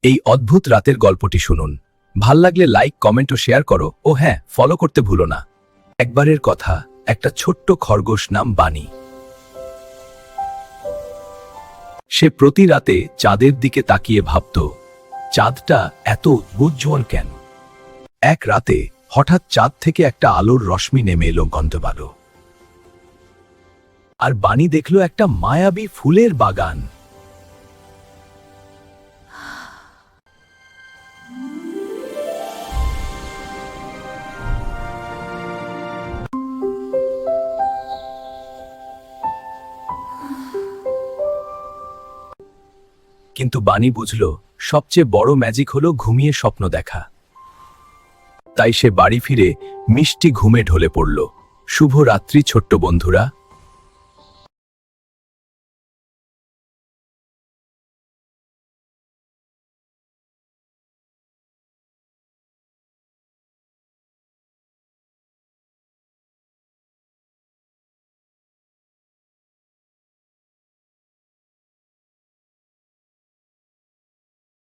এই অদ্ভুত রাতের গল্পটি শুনুন। ভাল লাগলে লাইক, কমেন্ট ও শেয়ার করো, ও হ্যাঁ, ফলো করতে ভুলো না। একবারের কথা, একটা ছোট্ট খরগোশ নাম বানি। সে প্রতি রাতে চাঁদের দিকে তাকিয়ে ভাবত, চাঁদটা এত উজ্জ্বল কেন? এক রাতে হঠাৎ চাঁদ থেকে একটা আলোর রশ্মি নেমে এলো গন্তব্যে। আর বানি দেখল একটা মায়াবী ফুলের বাগান। কিন্তু বানি বুঝল, সবচেয়ে বড় ম্যাজিক হলো ঘুমিয়ে স্বপ্ন দেখা। তাই সে বাড়ি ফিরে মিষ্টি ঘুমে ঢলে পড়ল। শুভ রাত্রি ছোট্ট বন্ধুরা।